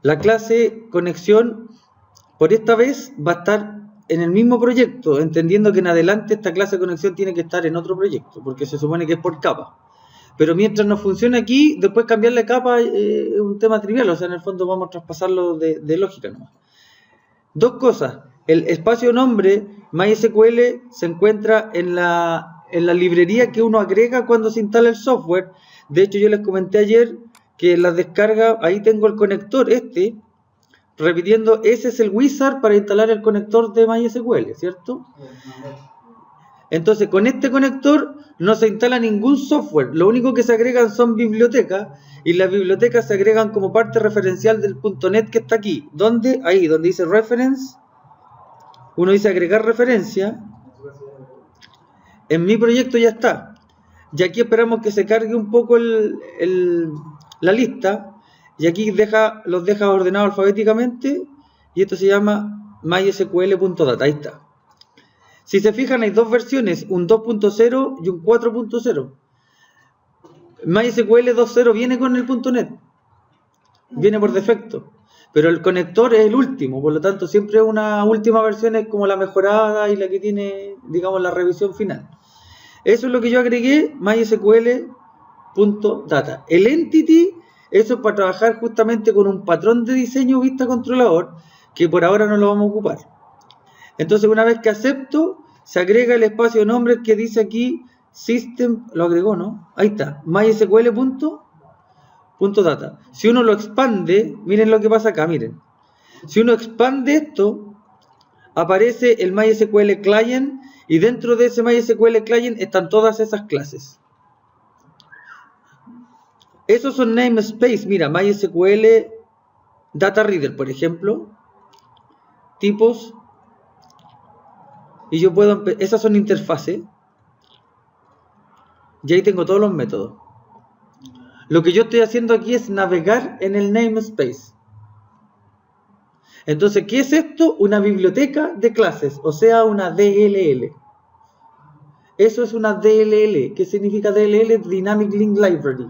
La clase conexión, por esta vez, va a estar en el mismo proyecto, entendiendo que en adelante esta clase de conexión tiene que estar en otro proyecto, porque se supone que es por capa. Pero mientras no funcione aquí, después cambiarle capa es un tema trivial, o sea, en el fondo vamos a traspasarlo de lógica nomás. Dos cosas. El espacio nombre MySQL se encuentra en la librería que uno agrega cuando se instala el software. De hecho, yo les comenté ayer que en la descarga, ahí tengo el conector repitiendo, ese es el wizard para instalar el conector de MySQL, ¿cierto? Entonces, con este conector no se instala ningún software, lo único que se agregan son bibliotecas, y las bibliotecas se agregan como parte referencial del .NET que está aquí. ¿Dónde? Ahí, donde dice reference, uno dice agregar referencia, en mi proyecto ya está, y aquí esperamos que se cargue un poco la lista, y aquí los deja ordenados alfabéticamente, y esto se llama mysql.data, ahí está. Si se fijan, hay dos versiones, un 2.0 y un 4.0. MySQL 2.0 viene con el .NET, viene por defecto, pero el conector es el último, por lo tanto siempre una última versión es como la mejorada y la que tiene, digamos, la revisión final. Eso es lo que yo agregué, mysql.data. El entity, eso es para trabajar justamente con un patrón de diseño vista controlador, que por ahora no lo vamos a ocupar. Entonces, una vez que acepto, se agrega el espacio nombre que dice aquí system, lo agregó, ¿no? Ahí está, mysql.data. Si uno lo expande, miren lo que pasa acá, miren. Si uno expande esto, aparece el MySQL client, y dentro de ese MySQL client están todas esas clases. Esos son namespace, mira, MySQL Data Reader, por ejemplo, tipos. Y yo puedo, esas son interfaces. Y ahí tengo todos los métodos. Lo que yo estoy haciendo aquí es navegar en el namespace. Entonces, ¿qué es esto? Una biblioteca de clases, o sea, una DLL. Eso es una DLL. ¿Qué significa DLL? Dynamic Link Library.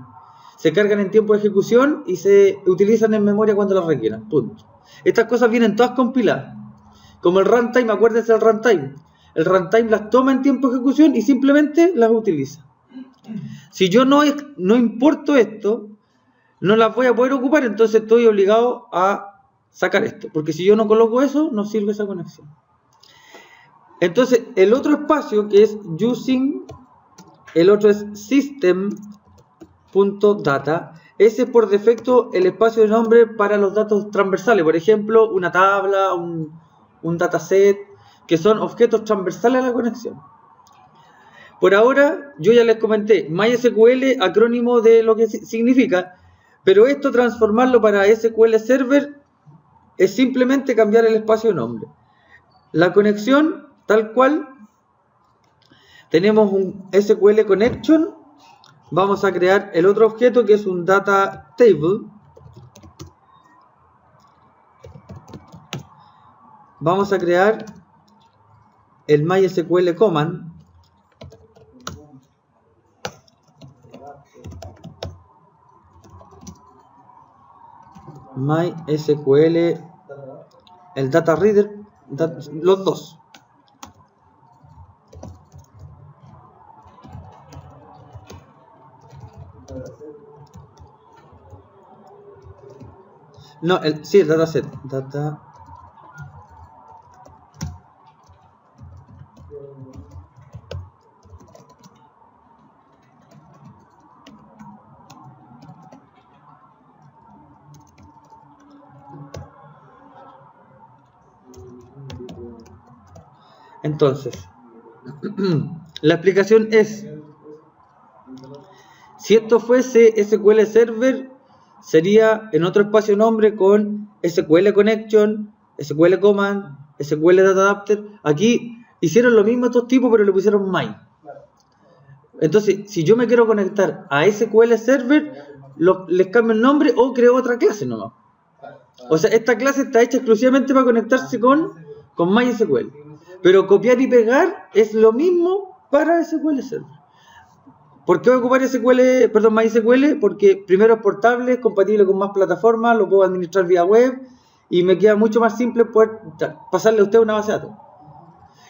Se cargan en tiempo de ejecución y se utilizan en memoria cuando las requieran. Punto. Estas cosas vienen todas compiladas. Como el runtime, acuérdense del runtime. El runtime las toma en tiempo de ejecución y simplemente las utiliza. Si yo no importo esto, no las voy a poder ocupar, entonces estoy obligado a sacar esto. Porque si yo no coloco eso, no sirve esa conexión. Entonces, el otro espacio que es using, el otro es system.data. Ese es por defecto el espacio de nombre para los datos transversales. Por ejemplo, una tabla, un dataset, que son objetos transversales a la conexión. Por ahora, yo ya les comenté, MySQL, acrónimo de lo que significa, pero esto transformarlo para SQL Server es simplemente cambiar el espacio de nombre. La conexión, tal cual, tenemos un SQL Connection, vamos a crear el otro objeto que es un Data Table. Vamos a crear el MySQL Command. MySQL, el Data Reader, los dos. No, sí, el dataset. Entonces, la explicación es, si esto fuese SQL Server, sería en otro espacio nombre con SQL Connection, SQL Command, SQL Data Adapter. Aquí hicieron lo mismo estos tipos, pero le pusieron My. Entonces, si yo me quiero conectar a SQL Server, les cambio el nombre o creo otra clase nomás. O sea, esta clase está hecha exclusivamente para conectarse con MySQL. Pero copiar y pegar es lo mismo para SQL Server. ¿Por qué voy a ocupar MySQL? Porque primero es portable, es compatible con más plataformas, lo puedo administrar vía web y me queda mucho más simple poder pasarle a usted una base de datos.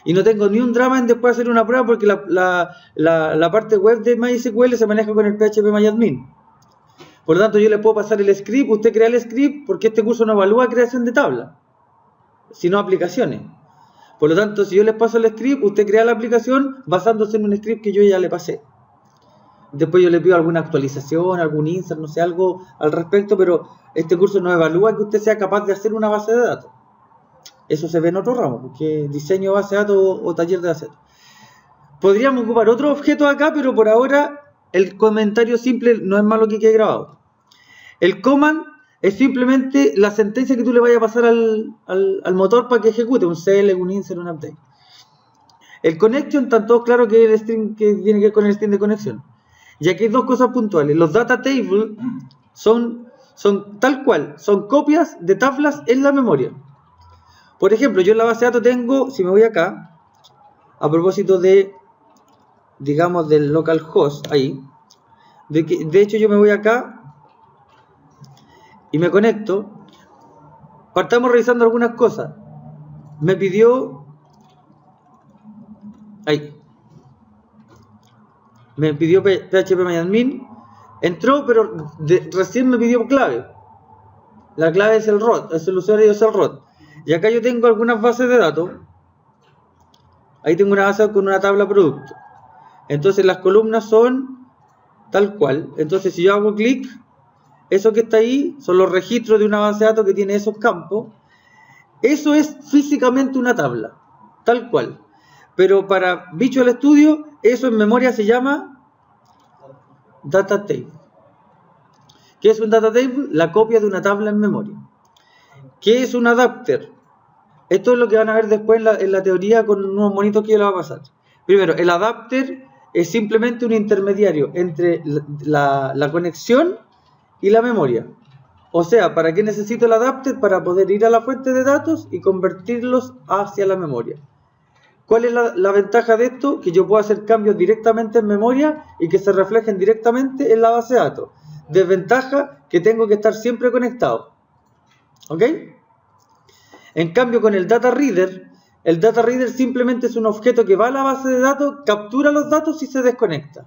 Y no tengo ni un drama en después hacer una prueba porque la parte web de MySQL se maneja con el PHP-MyAdmin. Por lo tanto, yo le puedo pasar el script, usted crea el script, porque este curso no evalúa creación de tabla, sino aplicaciones. Por lo tanto, si yo les paso el script, usted crea la aplicación basándose en un script que yo ya le pasé. Después yo le pido alguna actualización, algún insert, no sé, algo al respecto, pero este curso no evalúa que usted sea capaz de hacer una base de datos. Eso se ve en otro ramo, porque diseño de base de datos o taller de base de datos. Podríamos ocupar otros objetos acá, pero por ahora el comentario simple no es malo que quede grabado. El command es simplemente la sentencia que tú le vayas a pasar al motor para que ejecute, un select, un insert, un update. El connection, tan todo claro que es el string que tiene que ver con el string de conexión. Y aquí hay dos cosas puntuales. Los data tables son tal cual, son copias de tablas en la memoria. Por ejemplo, yo en la base de datos tengo, si me voy acá, a propósito de, digamos, del localhost, ahí, de hecho yo me voy acá y me conecto. Partamos revisando algunas cosas. Me pidió, ahí, me pidió PHP-MyAdmin, entró, pero recién me pidió clave. La clave es el root, es el usuario es el root. Y acá yo tengo algunas bases de datos. Ahí tengo una base con una tabla producto. Entonces las columnas son tal cual. Entonces si yo hago clic, eso que está ahí son los registros de una base de datos que tiene esos campos. Eso es físicamente una tabla, tal cual. Pero para Visual Studio, eso en memoria se llama data table. ¿Qué es un data table? La copia de una tabla en memoria. ¿Qué es un adapter? Esto es lo que van a ver después en la teoría con unos monitos que yo les voy a pasar. Primero, el adapter es simplemente un intermediario entre la conexión y la memoria. O sea, ¿para qué necesito el adapter? Para poder ir a la fuente de datos y convertirlos hacia la memoria. ¿Cuál es la ventaja de esto? Que yo puedo hacer cambios directamente en memoria y que se reflejen directamente en la base de datos. Desventaja, que tengo que estar siempre conectado. ¿Ok? En cambio, con el data reader simplemente es un objeto que va a la base de datos, captura los datos y se desconecta.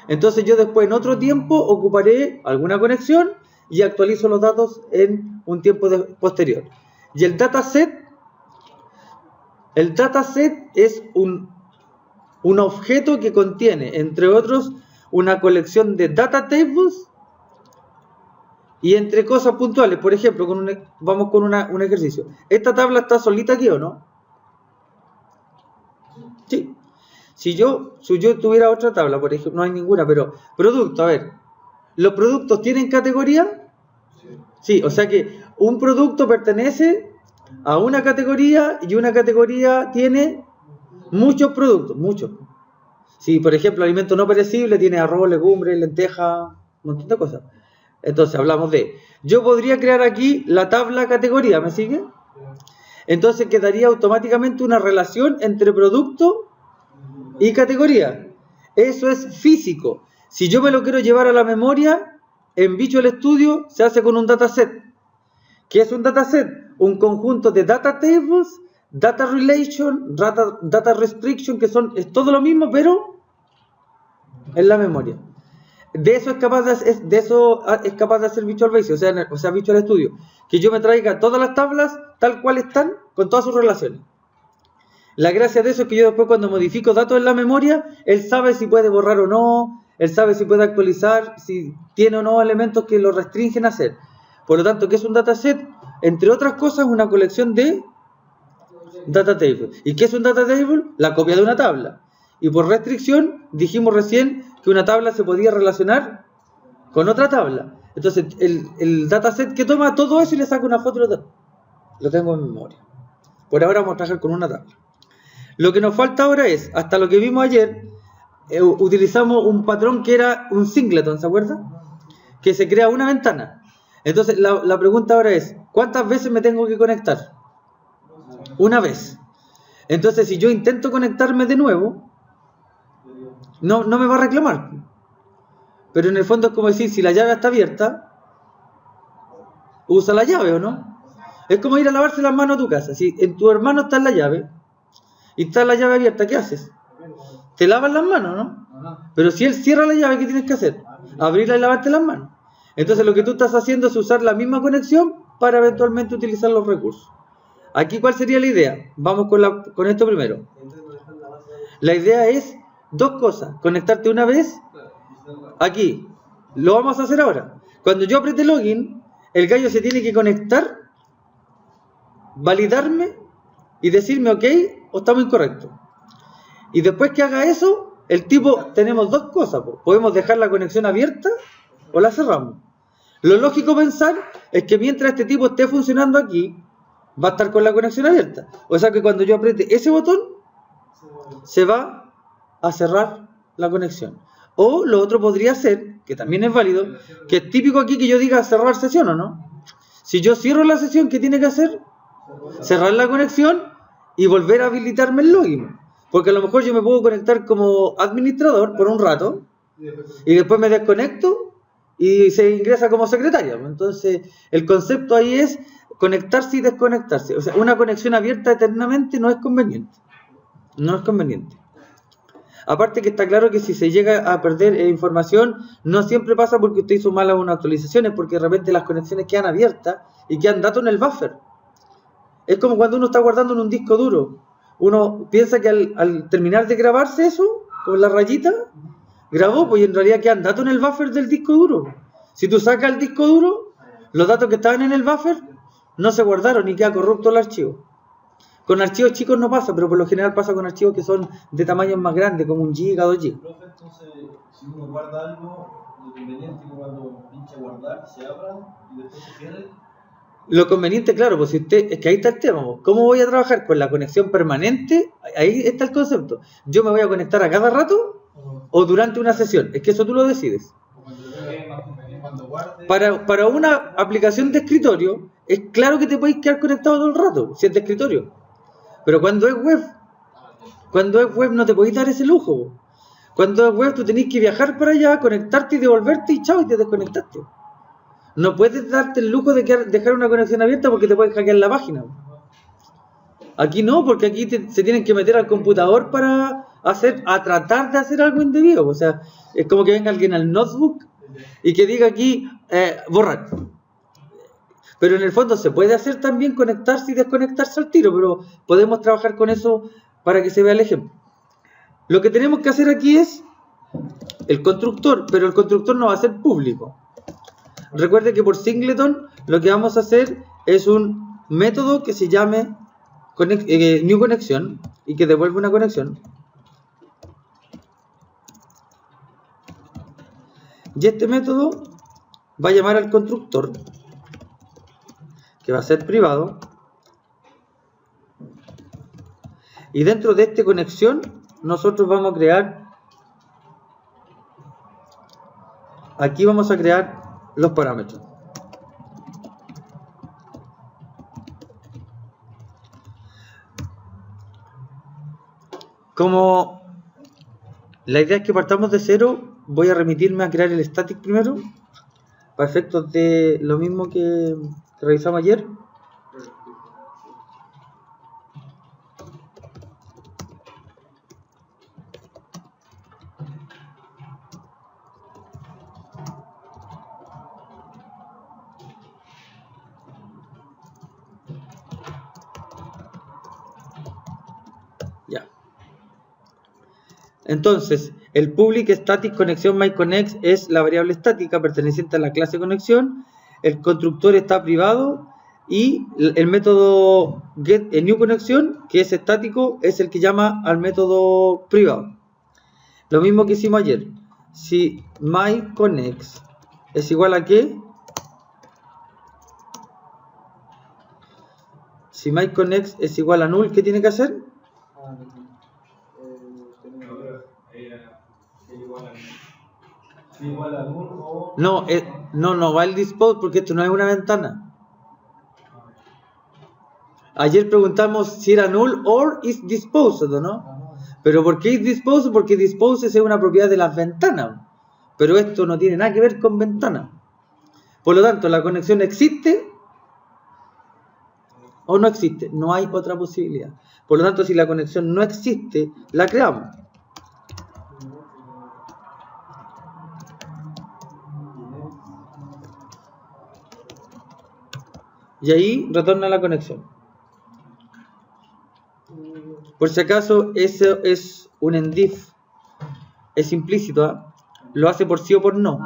Entonces yo después en otro tiempo ocuparé alguna conexión y actualizo los datos en un tiempo posterior. Y el dataset es un objeto que contiene, entre otros, una colección de data tables y entre cosas puntuales. Por ejemplo, vamos con un ejercicio. ¿Esta tabla está solita aquí o no? Sí. Si yo tuviera otra tabla, por ejemplo, no hay ninguna, pero producto, a ver, ¿los productos tienen categoría? Sí, o sea que un producto pertenece a una categoría y una categoría tiene muchos productos, muchos. Si, por ejemplo, alimento no perecible tiene arroz, legumbres, lentejas, un montón de cosas. Entonces hablamos de, yo podría crear aquí la tabla categoría, ¿me sigue? Entonces quedaría automáticamente una relación entre producto y categoría. Eso es físico. Si yo me lo quiero llevar a la memoria, en Visual Studio se hace con un dataset. ¿Qué es un dataset? Un conjunto de data tables, data relation, data restriction, que es todo lo mismo, pero en la memoria. De eso es capaz de hacer Visual Basic, o sea Visual Studio, que yo me traiga todas las tablas tal cual están, con todas sus relaciones. La gracia de eso es que yo después cuando modifico datos en la memoria, él sabe si puede borrar o no, él sabe si puede actualizar, si tiene o no elementos que lo restringen a hacer. Por lo tanto, ¿qué es un dataset? Entre otras cosas, una colección de data tables. ¿Y qué es un data table? La copia de una tabla. Y por restricción, dijimos recién que una tabla se podía relacionar con otra tabla. Entonces, el dataset que toma todo eso y le saca una foto, lo tengo en memoria. Por ahora vamos a trabajar con una tabla. Lo que nos falta ahora es, hasta lo que vimos ayer, utilizamos un patrón que era un singleton, ¿se acuerda? Que se crea una ventana. Entonces, la pregunta ahora es, ¿cuántas veces me tengo que conectar? Una vez. Entonces, si yo intento conectarme de nuevo, no me va a reclamar. Pero en el fondo es como decir, si la llave está abierta, usa la llave, ¿o no? Es como ir a lavarse las manos a tu casa. Si en tu hermano está la llave y está la llave abierta, ¿qué haces? Te lavas las manos, ¿no? Pero si él cierra la llave, ¿qué tienes que hacer? Abrirla y lavarte las manos. Entonces lo que tú estás haciendo es usar la misma conexión para eventualmente utilizar los recursos. Aquí, ¿cuál sería la idea? Vamos con esto primero. La idea es dos cosas. Conectarte una vez. Aquí. Lo vamos a hacer ahora. Cuando yo apriete login, el gallo se tiene que conectar, validarme y decirme ok o estamos incorrectos. Y después que haga eso, el tipo, tenemos dos cosas. Podemos dejar la conexión abierta o la cerramos. Lo lógico pensar es que mientras este tipo esté funcionando aquí, va a estar con la conexión abierta. O sea que cuando yo apriete ese botón, se va a cerrar la conexión. O lo otro podría ser, que también es válido, que es típico aquí que yo diga cerrar sesión, ¿o no? Si yo cierro la sesión, ¿qué tiene que hacer? Cerrar la conexión y volver a habilitarme el login. Porque a lo mejor yo me puedo conectar como administrador por un rato y después me desconecto y se ingresa como secretaria. Entonces, el concepto ahí es conectarse y desconectarse. O sea, una conexión abierta eternamente no es conveniente. No es conveniente. Aparte que está claro que si se llega a perder información, no siempre pasa porque usted hizo mal unas actualizaciones, porque de repente las conexiones quedan abiertas y quedan datos en el buffer. Es como cuando uno está guardando en un disco duro. Uno piensa que al terminar de grabarse eso, con la rayita, grabó, pues en realidad quedan datos en el buffer del disco duro. Si tú sacas el disco duro, los datos que estaban en el buffer no se guardaron y queda corrupto el archivo. Con archivos chicos no pasa, pero por lo general pasa con archivos que son de tamaños más grandes, como 1 giga, 2 gigas. Profe, entonces, si uno guarda algo, lo conveniente es que cuando pinche guardar se abra y después se cierre. Lo conveniente, claro, pues si usted, es que ahí está el tema. ¿Cómo voy a trabajar con la conexión permanente? Ahí está el concepto. ¿Yo me voy a conectar a cada rato o durante una sesión? Es que eso tú lo decides. Para una aplicación de escritorio, es claro que te podéis quedar conectado todo el rato, si es de escritorio. Pero cuando es web no te podéis dar ese lujo. Cuando es web tú tenés que viajar para allá, conectarte y devolverte y chao, y te desconectaste. No puedes darte el lujo de dejar una conexión abierta porque te pueden hackear la página. Aquí no, porque aquí se tienen que meter al computador para tratar de hacer algo indebido. O sea, es como que venga alguien al notebook y que diga aquí, borrar. Pero en el fondo se puede hacer también conectarse y desconectarse al tiro, pero podemos trabajar con eso para que se vea el ejemplo. Lo que tenemos que hacer aquí es el constructor, pero el constructor no va a ser público. Recuerde que por singleton lo que vamos a hacer es un método que se llame new connection y que devuelve una conexión. Y este método va a llamar al constructor, que va a ser privado, y dentro de esta conexión nosotros vamos a crear, aquí vamos a crear los parámetros. Como la idea es que partamos de cero, voy a remitirme a crear el static primero, para efectos de lo mismo que revisamos ayer. Ya. Entonces, el public static connection myConnect es la variable estática perteneciente a la clase conexión. El constructor está privado y el método getNewConnection, que es estático, es el que llama al método privado. Lo mismo que hicimos ayer. Si myConnect es igual a ¿qué? Si myConnect es igual a null, ¿qué tiene que hacer? No va el dispose porque esto no es una ventana. Ayer preguntamos si era null or is disposed, ¿no? Pero ¿por qué dispose? Porque dispose es una propiedad de las ventanas. Pero esto no tiene nada que ver con ventanas. Por lo tanto, ¿la conexión existe o no existe? No hay otra posibilidad. Por lo tanto, si la conexión no existe, la creamos. Y ahí retorna la conexión. Por si acaso, eso es un endif. Es implícito, ¿eh? Lo hace por sí o por no.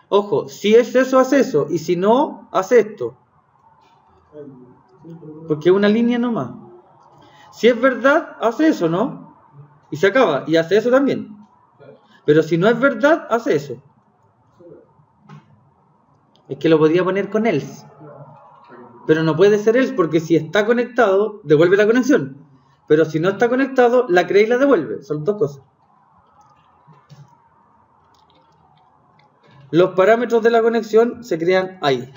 Ojo, si es eso, hace eso. Y si no, hace esto. Porque es una línea nomás. Si es verdad, hace eso, ¿no? Y se acaba. Y hace eso también. Pero si no es verdad, hace eso. Es que lo podría poner con else. Pero no puede ser else porque si está conectado, devuelve la conexión. Pero si no está conectado, la crea y la devuelve. Son dos cosas. Los parámetros de la conexión se crean ahí.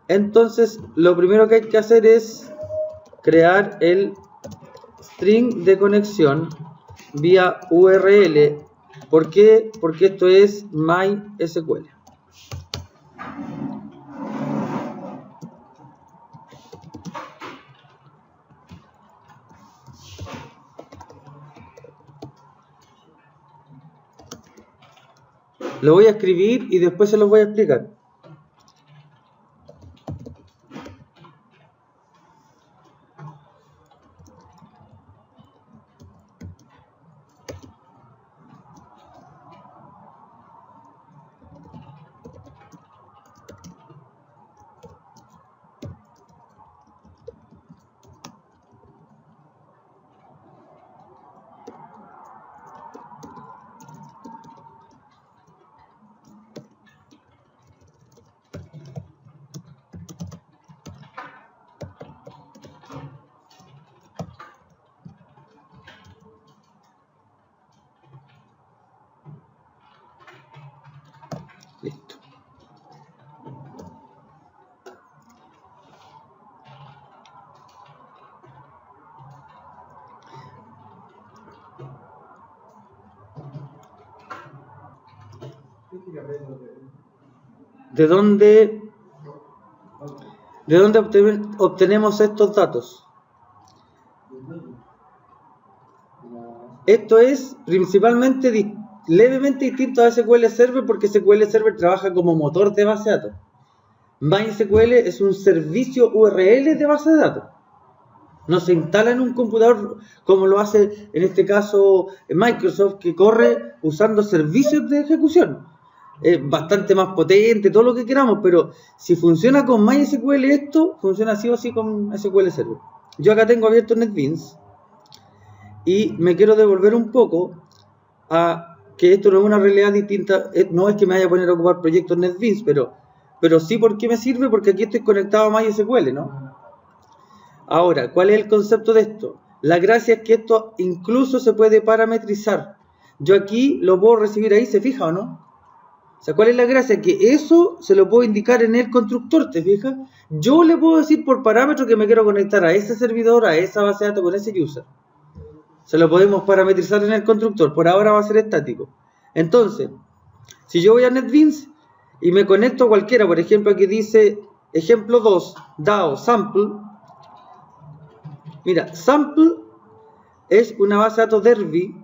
Entonces, lo primero que hay que hacer es crear el string de conexión vía URL. ¿Por qué? Porque esto es MySQL. Lo voy a escribir y después se los voy a explicar. Listo. ¿De dónde obtenemos estos datos? Esto es principalmente levemente distinto a SQL Server porque SQL Server trabaja como motor de base de datos. MySQL es un servicio URL de base de datos. No se instala en un computador como lo hace en este caso Microsoft, que corre usando servicios de ejecución. Es bastante más potente, todo lo que queramos, pero si funciona con MySQL esto, funciona así o así con SQL Server. Yo acá tengo abierto NetBeans y me quiero devolver un poco a que esto no es una realidad distinta. No es que me vaya a poner a ocupar proyectos NetBeans, pero sí, ¿por qué me sirve? Porque aquí estoy conectado a MySQL, ¿no? Ahora, ¿cuál es el concepto de esto? La gracia es que esto incluso se puede parametrizar. Yo aquí lo puedo recibir ahí, ¿se fija o no? O sea, ¿cuál es la gracia? Que eso se lo puedo indicar en el constructor, ¿te fijas? Yo le puedo decir por parámetro que me quiero conectar a ese servidor, a esa base de datos con ese user. Se lo podemos parametrizar en el constructor. Por ahora va a ser estático. Entonces, si yo voy a NetBeans y me conecto a cualquiera, por ejemplo, aquí dice ejemplo 2, DAO sample. Mira, sample es una base de datos Derby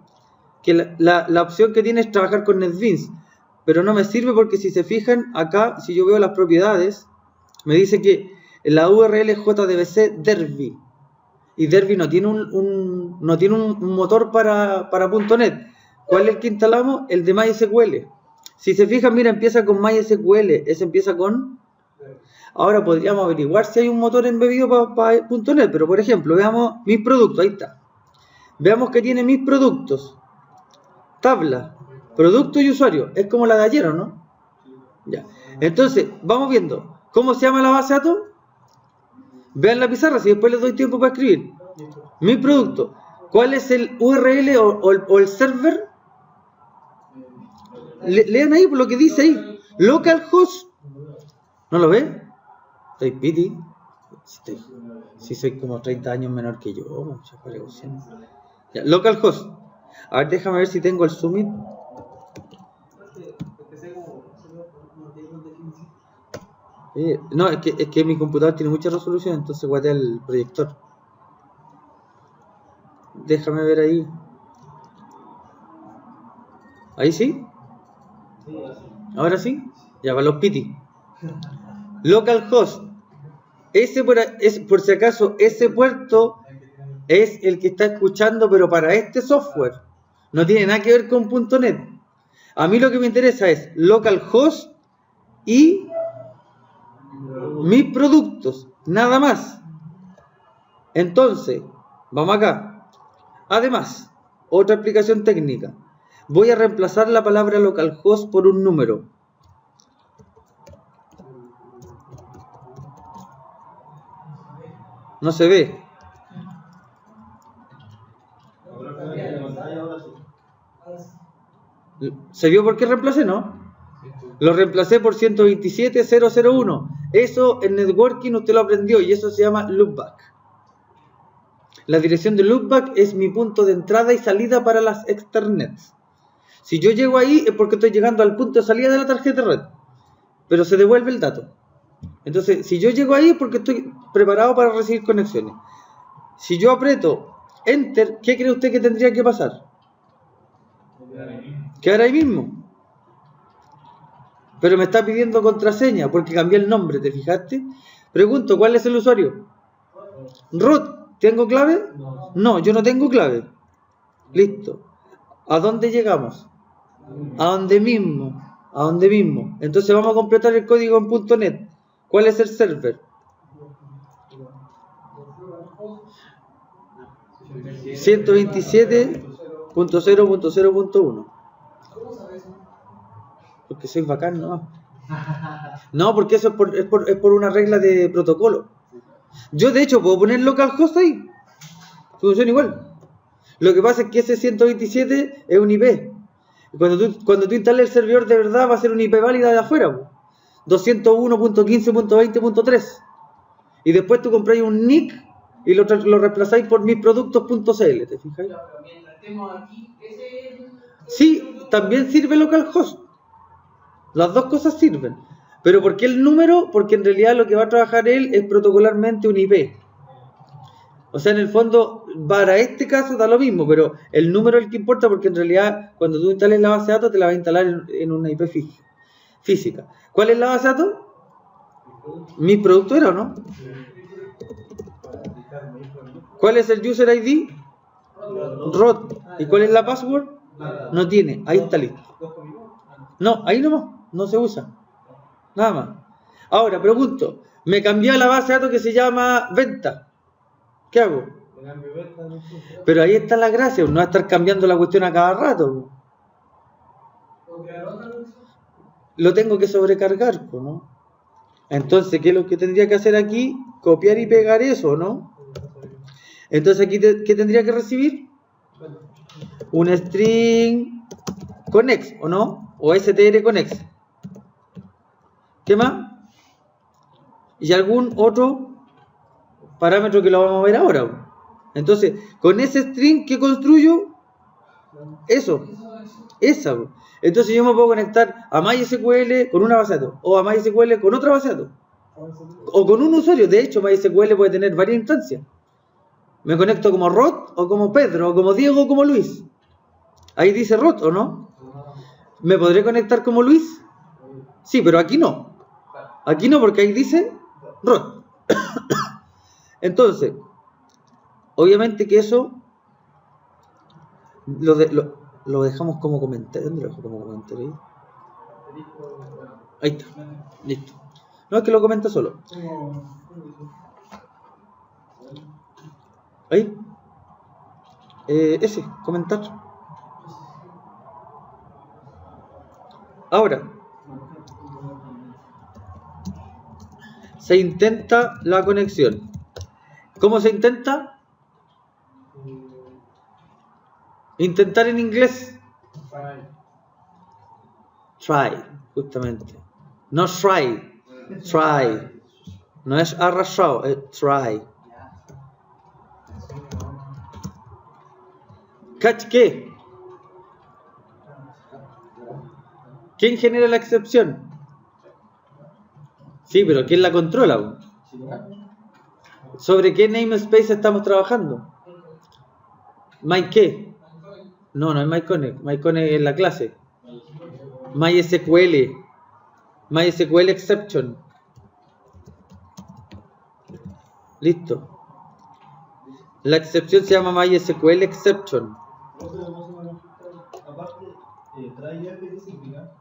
que la opción que tiene es trabajar con NetBeans. Pero no me sirve porque si se fijan acá, si yo veo las propiedades, me dice que la URL es JDBC Derby. Y Derby no tiene un motor para .NET. ¿Cuál es el que instalamos? El de MySQL. Si se fijan, mira, empieza con MySQL. Ese empieza con... Ahora podríamos averiguar si hay un motor embebido para .NET. Pero por ejemplo, veamos mis productos. Ahí está. Veamos que tiene mis productos. Tabla. Producto y usuario. Es como la de ayer, ¿o no? Ya. Entonces, vamos viendo. ¿Cómo se llama la base de datos? Vean la pizarra, si después les doy tiempo para escribir. Mi producto. ¿Cuál es el URL o el server? Lean ahí por lo que dice ahí. Localhost. ¿No lo ven? Estoy piti. Si soy como 30 años menor que yo, mucha precaución. Ya, localhost. A ver, déjame ver si tengo el Summit. No, es que mi computador tiene mucha resolución, entonces guardé el proyector. Déjame ver ahí. ¿Ahí sí? ¿Ahora sí? Ya va los piti. Localhost. Por si acaso, ese puerto es el que está escuchando, pero para este software. No tiene nada que ver con .NET. A mí lo que me interesa es localhost y mis productos, nada más. Entonces, vamos acá. Además, otra explicación técnica. Voy a reemplazar la palabra localhost por un número. No se ve. ¿Se vio por qué reemplacé, no? Lo reemplacé por 127.001. Eso en networking usted lo aprendió y eso se llama loopback. La dirección de loopback es mi punto de entrada y salida para las externets. Si yo llego ahí es porque estoy llegando al punto de salida de la tarjeta de red, pero se devuelve el dato. Entonces, si yo llego ahí es porque estoy preparado para recibir conexiones. Si yo aprieto Enter, ¿qué cree usted que tendría que pasar? Quedar ahí mismo. Pero me está pidiendo contraseña porque cambié el nombre, ¿te fijaste? Pregunto, ¿cuál es el usuario? Root, ¿tengo clave? No, yo no tengo clave. Listo. ¿A dónde llegamos? A donde mismo. A donde mismo. Entonces vamos a completar el código en .NET. ¿Cuál es el server? 127.0.0.1. Porque soy bacán, ¿no? No, porque eso es por una regla de protocolo. Yo, de hecho, puedo poner localhost ahí. Funciona igual. Lo que pasa es que ese 127 es un IP. Cuando tú instales el servidor de verdad, va a ser una IP válida de afuera. 201.15.20.3. Y después tú compráis un NIC y lo reemplazáis por misproductos.cl. ¿Te fijáis? Sí, también sirve localhost. Las dos cosas sirven. ¿Pero por qué el número? Porque en realidad lo que va a trabajar él es protocolarmente un IP. O sea, en el fondo, para este caso da lo mismo, pero el número es el que importa porque en realidad cuando tú instales la base de datos te la va a instalar en una IP física. ¿Cuál es la base de datos? ¿Mi producto era o no? ¿Cuál es el user ID? Rod. ¿Y cuál es la password? No tiene. Ahí está listo. No, ahí nomás. No se usa. Nada más. Ahora, pregunto. Me cambié a la base de datos que se llama venta. ¿Qué hago? Pero ahí está la gracia. No va a estar cambiando la cuestión a cada rato. Lo tengo que sobrecargar, ¿no? Entonces, ¿qué es lo que tendría que hacer aquí? Copiar y pegar eso, ¿no? Entonces, aquí, ¿qué tendría que recibir? Un string connex, ¿o no? O str connex. ¿Qué más? Y algún otro parámetro que lo vamos a ver ahora. Entonces, con ese string, ¿qué construyo? Eso. Esa. Entonces yo me puedo conectar a MySQL con una base de datos, o a MySQL con otra base de datos, o con un usuario. De hecho, MySQL puede tener varias instancias. Me conecto como Rod, o como Pedro, o como Diego, o como Luis. Ahí dice Rod, ¿o no? ¿Me podré conectar como Luis? Sí, pero aquí no. Aquí no, porque ahí dice Rod. Entonces, obviamente que eso lo dejamos como comentario. ¿Dónde lo dejo como comentario? Ahí está. Listo. No, es que lo comenta solo. Ahí. Ese, comentar. Ahora. Se intenta la conexión. ¿Cómo se intenta? Intentar en inglés. Try, justamente. No try. Try. No es arrastrado, es try. ¿Catch qué? ¿Quién genera la excepción? Sí, pero ¿quién la controla? ¿Sobre qué namespace estamos trabajando? ¿My qué? No es MyConnect. MyConnect es la clase. MySQL. MySQL exception. Listo. La excepción se llama MySQL exception. Aparte, try F, ¿qué significa?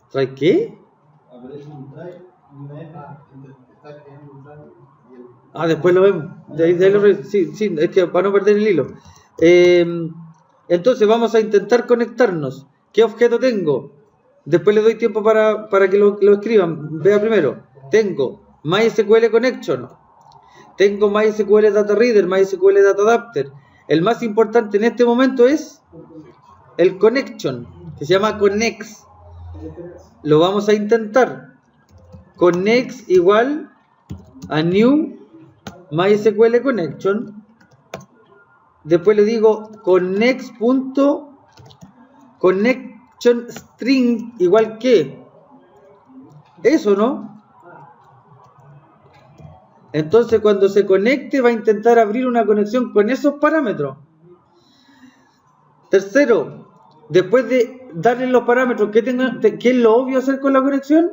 ¿Trae qué? Aparece un try y una F. Después lo vemos. Sí, es que para no perder el hilo. Entonces vamos a intentar conectarnos. ¿Qué objeto tengo? Después le doy tiempo para que lo escriban. Vea primero. Tengo MySQL Connection. Tengo MySQL Data Reader, MySQL Data Adapter. El más importante en este momento es el Connection, que se llama Connex. Lo vamos a intentar. Connex igual a new MySQL Connection. Después le digo connection string igual que eso, ¿no? Entonces cuando se conecte va a intentar abrir una conexión con esos parámetros. Tercero, después de darle los parámetros, ¿qué es lo obvio hacer con la conexión?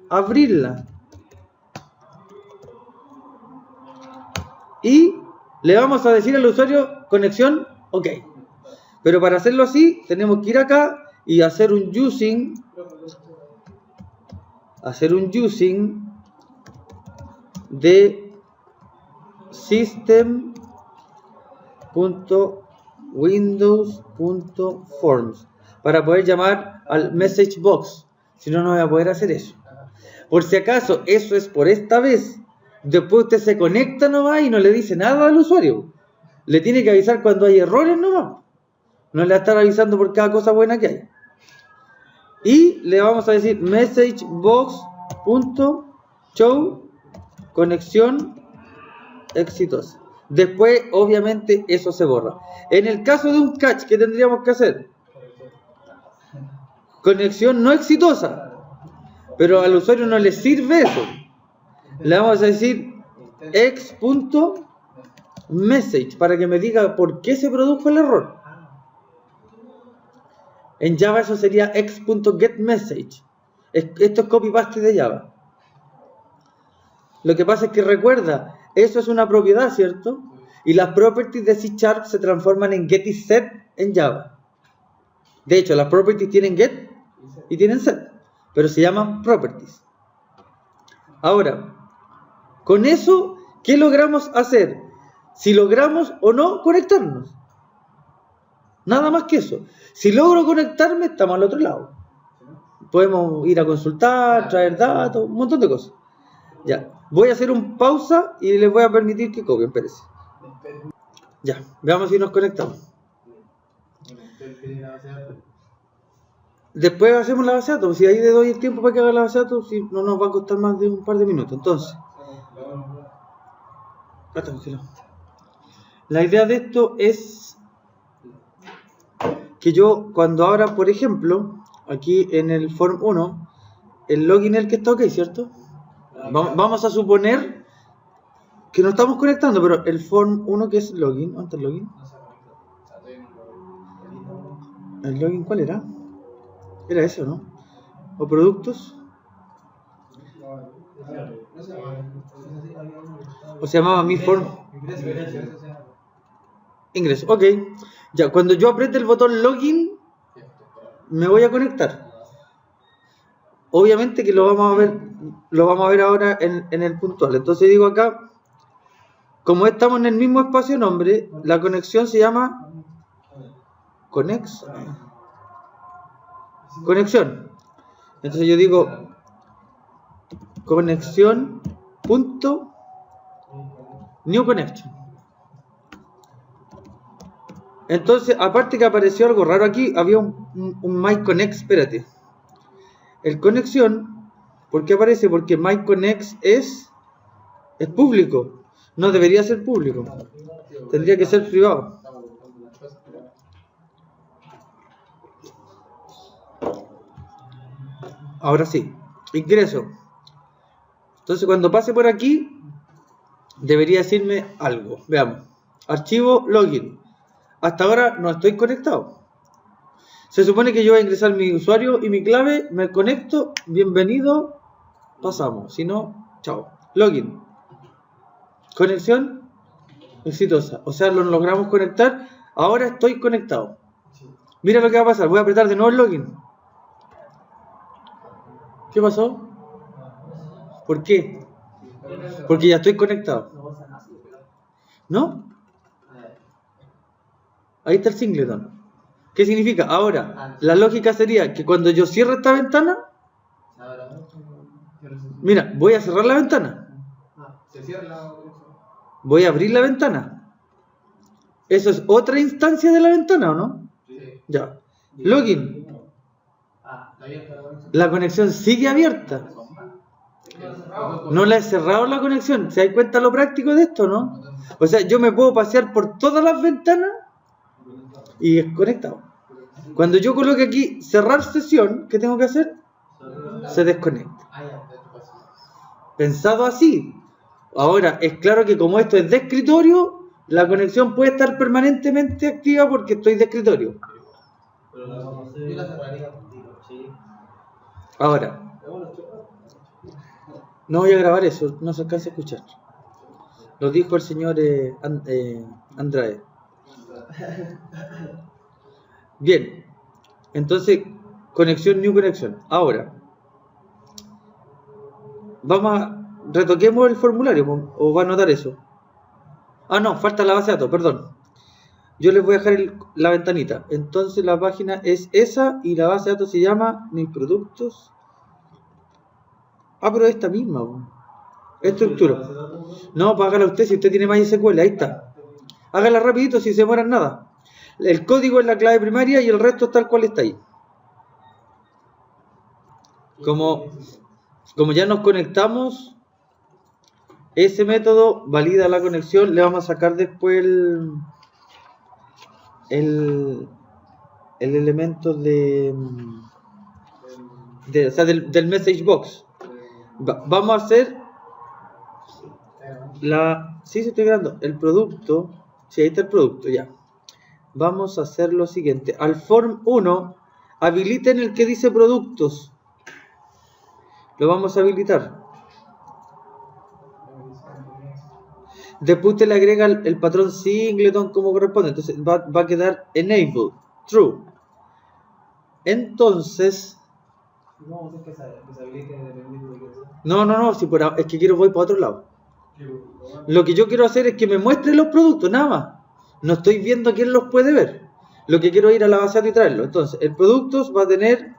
Abrirla. Y le vamos a decir al usuario conexión OK. Pero para hacerlo así tenemos que ir acá y hacer un using de system.windows.forms para poder llamar al message box. Si no, no voy a poder hacer eso. Por si acaso, eso es por esta vez. Después usted se conecta nomás y no le dice nada al usuario. Le tiene que avisar cuando hay errores nomás. No le va a estar avisando por cada cosa buena que hay. Y le vamos a decir messagebox.show conexión exitosa. Después, obviamente, eso se borra. En el caso de un catch, ¿qué tendríamos que hacer? Conexión no exitosa. Pero al usuario no le sirve eso. Le vamos a decir x.message para que me diga por qué se produjo el error. En Java eso sería x.getMessage. Esto es copy-paste de Java. Lo que pasa es que recuerda, eso es una propiedad, ¿cierto? Y las properties de C# se transforman en get y set en Java. De hecho, las properties tienen get y tienen set, pero se llaman properties. Ahora, con eso, ¿qué logramos hacer? Si logramos o no conectarnos. Nada más que eso. Si logro conectarme, estamos al otro lado. Podemos ir a consultar, traer datos, un montón de cosas. Ya, voy a hacer un pausa y les voy a permitir que copien, espérense. Ya, veamos si nos conectamos. Después hacemos la base de datos. Si ahí le doy el tiempo para que haga la base de datos, si no nos va a costar más de un par de minutos. Entonces, la idea de esto es que yo cuando abra, por ejemplo, aquí en el form 1, el login es el que está OK, ¿cierto? Vamos a suponer que nos estamos conectando, pero el form 1 que es login, ¿dónde está el login? ¿El login cuál era? Era eso, ¿no? ¿O productos? ¿O se llamaba mi form? Ingreso, ok. Ya, cuando yo apriete el botón login, me voy a conectar. Obviamente que lo vamos a ver ahora en el puntual. Entonces digo acá, como estamos en el mismo espacio nombre, la conexión se llama conexión. Entonces yo digo conexión.new connection. Entonces, aparte que apareció algo raro aquí, había un myConnect, espérate. El conexión, ¿por qué aparece? Porque myConnect es Es público. No debería ser público. Tendría que ser privado. Ahora sí. Ingreso. Entonces cuando pase por aquí, debería decirme algo. Veamos. Archivo login. Hasta ahora no estoy conectado. Se supone que yo voy a ingresar mi usuario y mi clave, me conecto, bienvenido, pasamos. Si no, chao. Login. Conexión exitosa. O sea, lo logramos conectar. Ahora estoy conectado. Mira lo que va a pasar. Voy a apretar de nuevo el login. ¿Qué pasó? ¿Por qué? Porque ya estoy conectado. ¿No? Ahí está el singleton. ¿Qué significa? Ahora, la lógica sería que cuando yo cierre esta ventana, mira, voy a cerrar la ventana. Voy a abrir la ventana. ¿Eso es otra instancia de la ventana o no? Ya. Login. La conexión sigue abierta. No la he cerrado la conexión. ¿Se dan cuenta lo práctico de esto, no? O sea, yo me puedo pasear por todas las ventanas y es conectado. Cuando yo coloque aquí cerrar sesión, ¿qué tengo que hacer? Se desconecta. Pensado así. Ahora, es claro que como esto es de escritorio, la conexión puede estar permanentemente activa porque estoy de escritorio. Ahora, no voy a grabar eso, no se alcanza a escuchar. Lo dijo el señor Andrade. Bien, entonces, conexión, new conexión. Ahora, retoquemos el formulario, o va a notar eso. Ah, no, falta la base de datos, perdón. Yo les voy a dejar la ventanita. Entonces la página es esa y la base de datos se llama mis productos. Ah, pero esta misma. Estructura. No, pues hágala usted si usted tiene MySQL, ahí está. Hágala rapidito si se demoran nada. El código es la clave primaria y el resto es tal cual está ahí. Como ya nos conectamos, ese método valida la conexión. Le vamos a sacar después el elemento del message box. Vamos a hacer sí, estoy grabando el producto. Sí, ahí está el producto, ya. Vamos a hacer lo siguiente. Al form 1, habiliten el que dice productos. Lo vamos a habilitar. Después usted le agrega el patrón singleton como corresponde. Entonces va a quedar enable, true. Entonces... No, si es que voy para otro lado. Lo que yo quiero hacer es que me muestre los productos, nada más. No estoy viendo quién los puede ver. Lo que quiero es ir a la base de datos y traerlo. Entonces, el productos va a tener,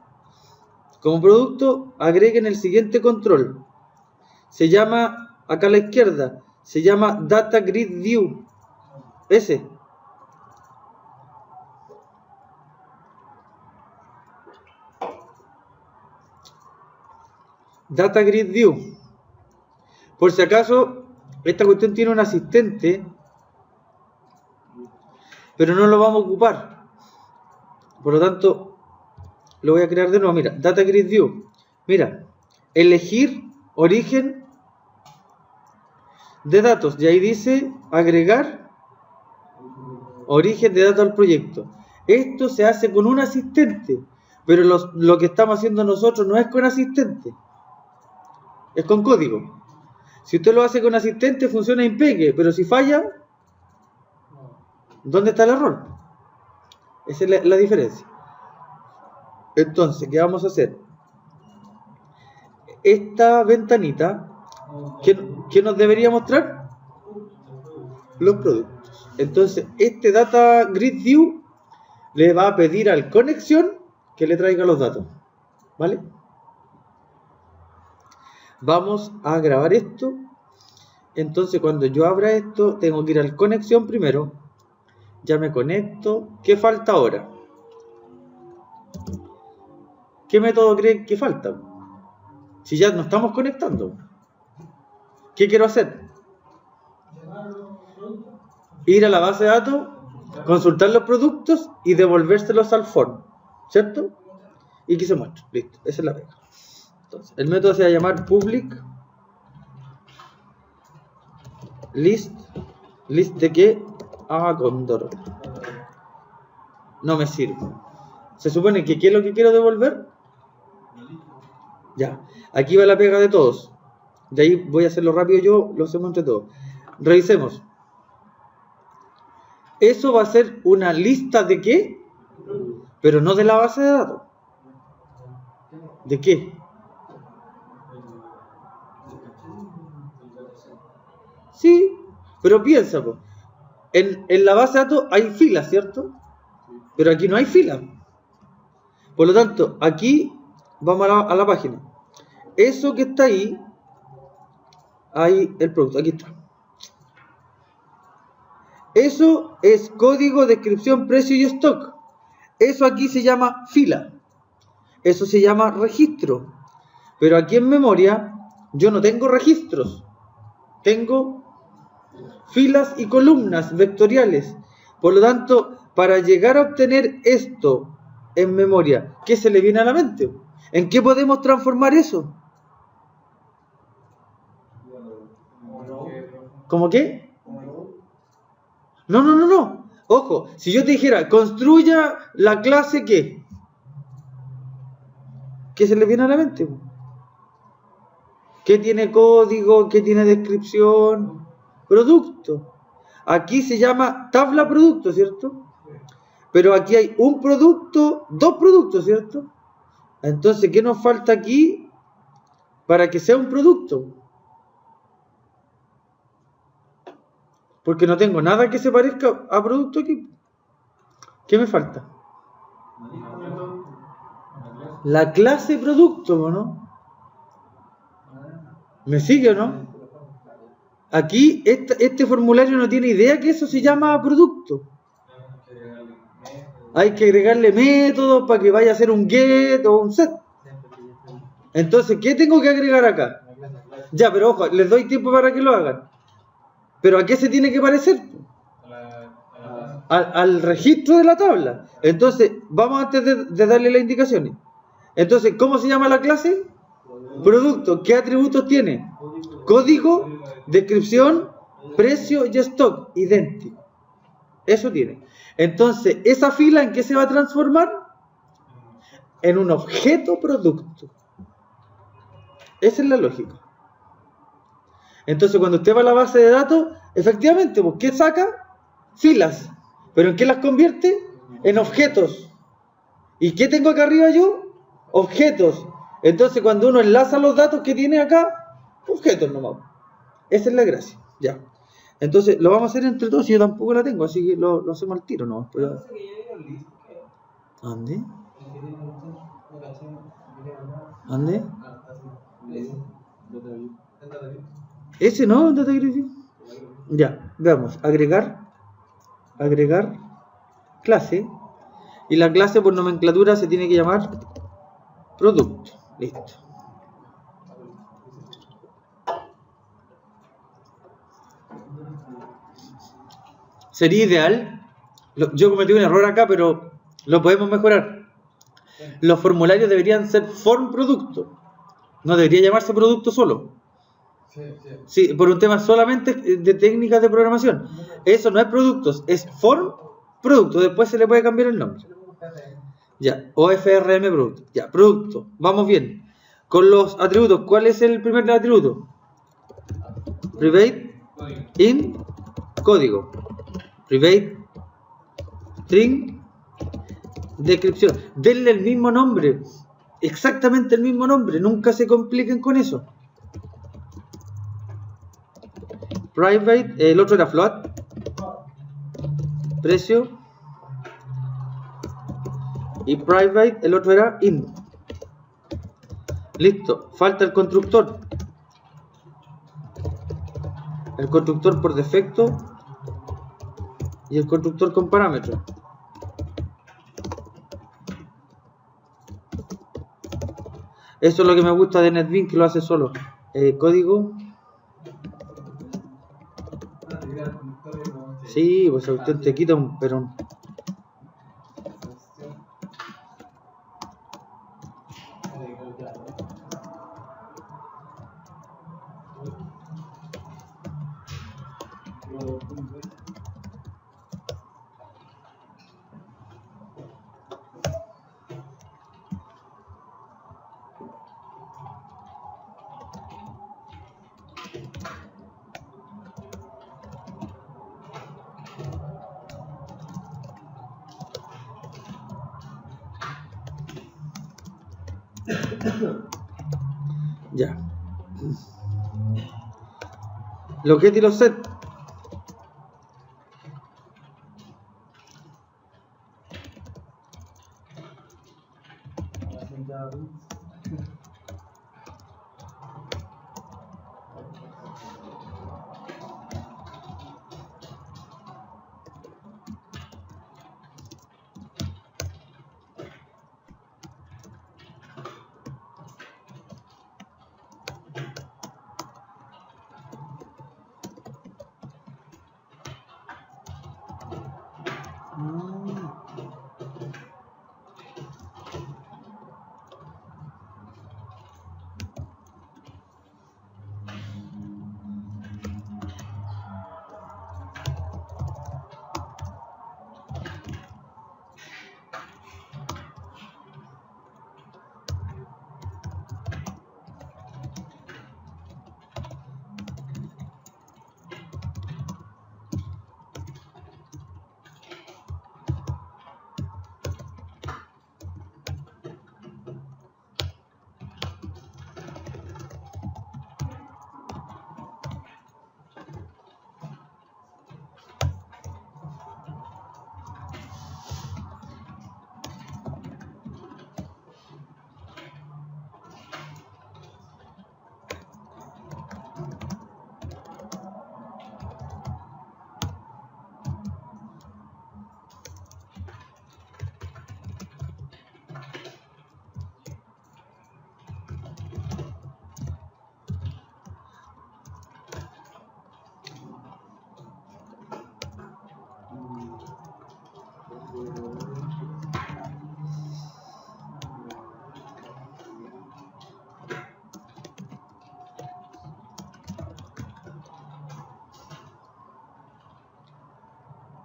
como producto, agreguen el siguiente control. Se llama, acá a la izquierda, se llama Data Grid View. Ese. Data Grid View. Por si acaso, esta cuestión tiene un asistente, pero no lo vamos a ocupar. Por lo tanto, lo voy a crear de nuevo. Mira, Data Grid View. Mira, elegir origen de datos. Y ahí dice agregar origen de datos al proyecto. Esto se hace con un asistente, pero lo que estamos haciendo nosotros no es con asistente, es con código. Si usted lo hace con asistente, funciona impeque, pero si falla, ¿dónde está el error? Esa es la diferencia. Entonces, ¿qué vamos a hacer? Esta ventanita, ¿qué nos debería mostrar? Los productos. Entonces, este Data Grid View le va a pedir al conexión que le traiga los datos. ¿Vale? Vamos a grabar esto. Entonces, cuando yo abra esto, tengo que ir al conexión primero. Ya me conecto. ¿Qué falta ahora? ¿Qué método creen que falta? Si ya nos estamos conectando. ¿Qué quiero hacer? ir a la base de datos, consultar los productos y devolvérselos al form, ¿cierto? Y que se muestre, listo, esa es la pega. Entonces, el método se va a llamar public list de qué, Cóndor. No me sirve. Se supone que ¿qué es lo que quiero devolver? Ya, aquí va la pega de todos. De ahí voy a hacerlo rápido yo, lo hacemos entre todos. Revisemos. Eso va a ser una lista de qué, pero no de la base de datos. ¿De qué? Sí, pero piensa, po. En la base de datos hay filas, ¿cierto? Pero aquí no hay filas. Por lo tanto, aquí vamos a la página. Eso que está ahí el producto, aquí está. Eso es código, descripción, precio y stock. Eso aquí se llama fila. Eso se llama registro. Pero aquí en memoria yo no tengo registros. Tengo filas y columnas vectoriales. Por lo tanto, para llegar a obtener esto en memoria, ¿qué se le viene a la mente? ¿En qué podemos transformar eso? ¿Cómo qué? No. Ojo, si yo te dijera, construya la clase ¿qué? ¿Qué se le viene a la mente? ¿Qué tiene código? ¿Qué tiene descripción? Producto. Aquí se llama tabla producto, ¿cierto? Pero aquí hay un producto, dos productos, ¿cierto? Entonces, ¿qué nos falta aquí para que sea un producto? Porque no tengo nada que se parezca a producto aquí. ¿Qué me falta? La clase producto, ¿no? ¿Me sigue o no? Aquí este formulario no tiene idea que eso se llama producto. Hay que agregarle métodos para que vaya a ser un get o un set. Entonces, ¿qué tengo que agregar acá? Ya, pero ojo, les doy tiempo para que lo hagan. ¿Pero a qué se tiene que parecer? Al registro de la tabla. Entonces, vamos antes de darle las indicaciones. Entonces, ¿cómo se llama la clase? Producto. ¿Qué atributos tiene? Código, descripción, precio y stock. Idéntico. Eso tiene. Entonces, ¿esa fila en qué se va a transformar? En un objeto producto. Esa es la lógica. Entonces, cuando usted va a la base de datos, efectivamente, pues, ¿qué saca? Filas. ¿Pero en qué las convierte? En objetos. ¿Y qué tengo acá arriba yo? Objetos. Entonces, cuando uno enlaza los datos que tiene acá, objetos nomás. Esa es la gracia. Ya. Entonces, lo vamos a hacer entre todos. Yo tampoco la tengo, así que lo hacemos al tiro, ¿no? Pero... ¿Dónde? ¿Dónde? Ese no, Data Grid. Ya, veamos. Agregar clase. Y la clase por nomenclatura se tiene que llamar producto. Listo. Sería ideal. Yo cometí un error acá, pero lo podemos mejorar. Los formularios deberían ser form producto. No debería llamarse producto solo. Sí, por un tema solamente de técnicas de programación. Eso no es productos, es form producto. Después se le puede cambiar el nombre. Ya, OFRM producto. Ya, producto. Vamos bien. Con los atributos, ¿cuál es el primer atributo? Private in código. Private string descripción. Denle el mismo nombre. Exactamente el mismo nombre. Nunca se compliquen con eso. Private, el otro era float. Precio. Y private, el otro era int. Listo. Falta el constructor. El constructor por defecto. Y el constructor con parámetros. Eso es lo que me gusta de NetBeans, que lo hace solo. Código. Sí, pues usted te quita un perón. Ya. Lo que tiro set.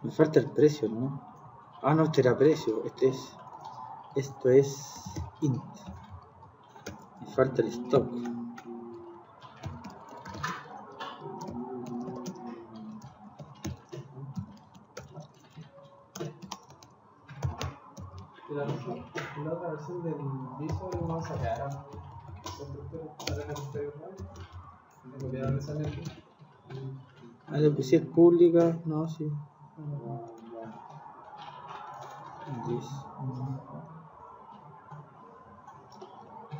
Me falta el precio, ¿no? Ah, no, este era precio. Esto es int. Me falta el stock. La otra versión del Visual lo vamos a sacar a constructores para que ustedes vean. ¿Me copiaron esa lente? Ah, pues si es pública, no, sí.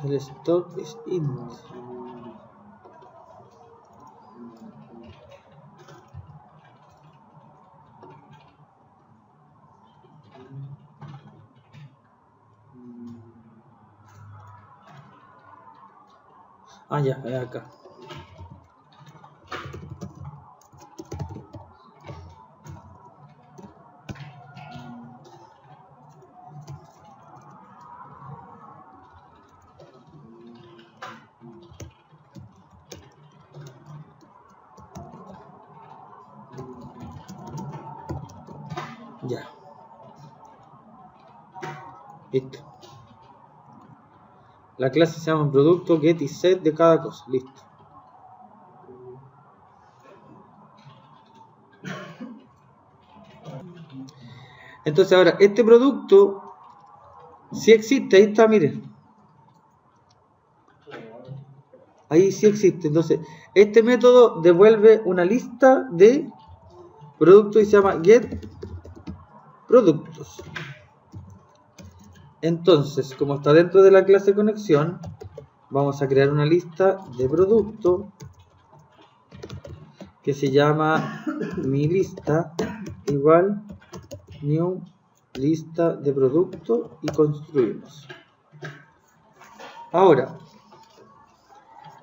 El stock es int. Ah, ya, es acá. Ya. Listo. La clase se llama producto, get y set de cada cosa. Listo. Entonces ahora, este producto sí existe, ahí está, miren. Ahí sí existe. Entonces, este método devuelve una lista de productos y se llama get productos. Entonces, como está dentro de la clase conexión, vamos a crear una lista de productos que se llama mi lista igual new lista de productos y construimos. Ahora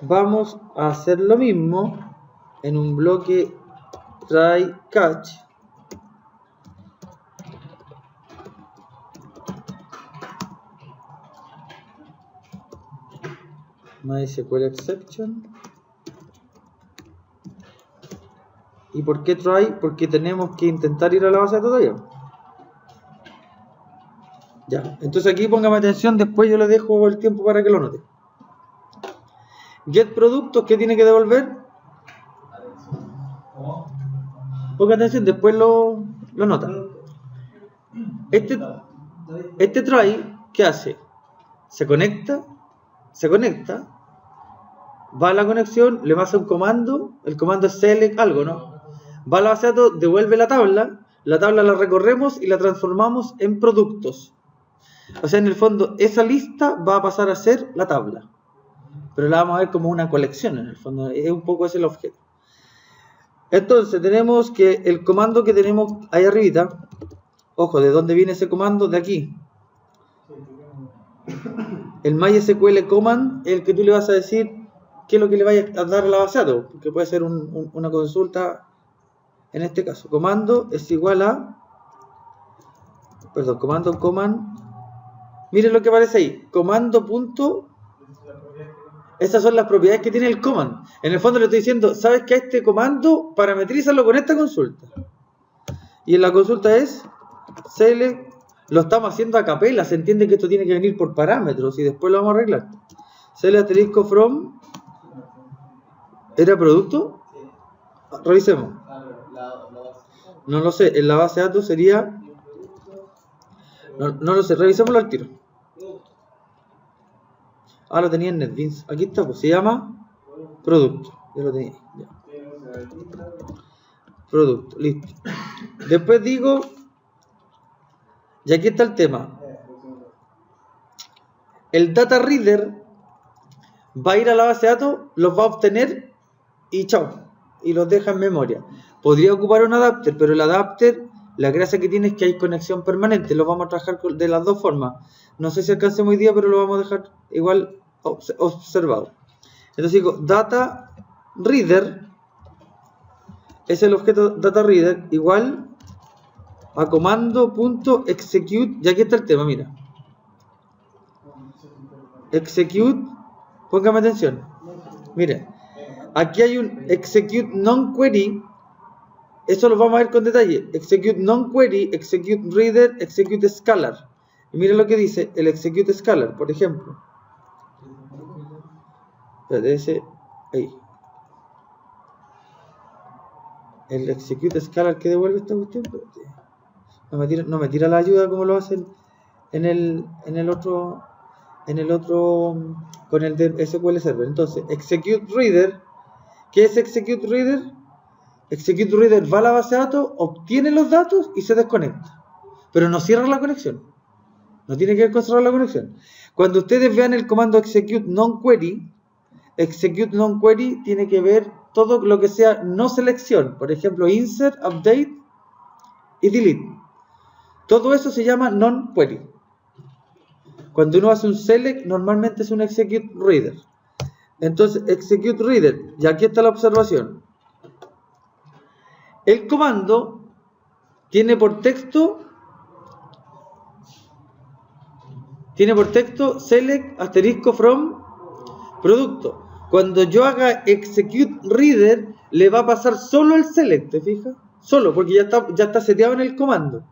vamos a hacer lo mismo en un bloque try catch MySQL exception. ¿Y por qué try? Porque tenemos que intentar ir a la base de datos todavía. Ya, entonces aquí póngame atención, después yo le dejo el tiempo para que lo note. Get productos, ¿qué tiene que devolver? Ponga atención, después lo nota. Este try, ¿qué hace? Se conecta, va a la conexión, le pasa un comando, el comando es select algo, ¿no? Va a la base de datos, devuelve la tabla la recorremos y la transformamos en productos. O sea, en el fondo, esa lista va a pasar a ser la tabla. Pero la vamos a ver como una colección, en el fondo, es un poco ese el objeto. Entonces, tenemos que el comando que tenemos ahí arribita, ojo, ¿de dónde viene ese comando? De aquí. El MySQL command, el que tú le vas a decir qué es lo que le vaya a dar a la base de datos, que puede ser una consulta. En este caso, comando es igual a, command, miren lo que aparece ahí, comando punto, esas son las propiedades que tiene el command. En el fondo le estoy diciendo, ¿sabes que a este comando parametrízalo con esta consulta? Y en la consulta es select, lo estamos haciendo a capela, se entiende que esto tiene que venir por parámetros y después lo vamos a arreglar. Select asterisco from, ¿era producto? Revisemos. No lo sé, en la base de datos sería... No lo sé, revisémoslo al tiro. Ah, lo tenía en NetBeans. Aquí está, pues se llama producto. Ya lo tenía. Ya. Producto, listo. Después digo... Y aquí está el tema. El data reader va a ir a la base de datos, los va a obtener y chao. Y los deja en memoria. Podría ocupar un adapter, pero el adapter, la gracia que tiene es que hay conexión permanente. Lo vamos a trabajar de las dos formas. No sé si alcancemos hoy día, pero lo vamos a dejar igual observado. Entonces digo, data reader es el objeto data reader igual a comando.execute. Y aquí está el tema, mira. Execute, póngame atención. Mire, aquí hay un execute non-query. Eso lo vamos a ver con detalle. Execute non-query, execute reader, execute scalar. Y miren lo que dice el execute scalar, por ejemplo. Espérate, ese ahí. El execute scalar que devuelve esta cuestión. No me tira la ayuda como lo hacen en el otro con el de SQL Server. Entonces, execute reader. ¿Qué es execute reader? Execute reader va a la base de datos, obtiene los datos y se desconecta. Pero no cierra la conexión. No tiene que ver con cerrar la conexión. Cuando ustedes vean el comando execute non-query tiene que ver todo lo que sea no selección. Por ejemplo, insert, update y delete. Todo eso se llama non-query. Cuando uno hace un select, normalmente es un execute reader. Entonces, execute reader, y aquí está la observación. El comando tiene por texto select asterisco from producto. Cuando yo haga execute reader, le va a pasar solo el select, ¿te fijas? Solo, porque ya está seteado en el comando.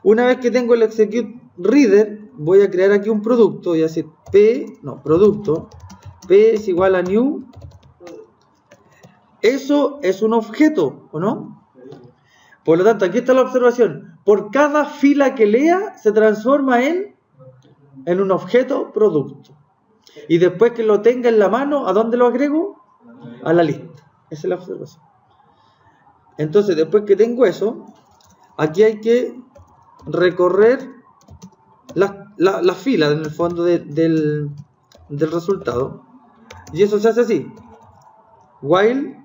Una vez que tengo el execute reader, voy a crear aquí un producto, voy a decir producto, P es igual a new. Eso es un objeto, ¿o no? Por lo tanto, aquí está la observación. Por cada fila que lea, se transforma en un objeto producto. Y después que lo tenga en la mano, ¿a dónde lo agrego? A la lista. Esa es la observación. Entonces, después que tengo eso, aquí hay que recorrer la fila, en el fondo, del resultado. Y eso se hace así. While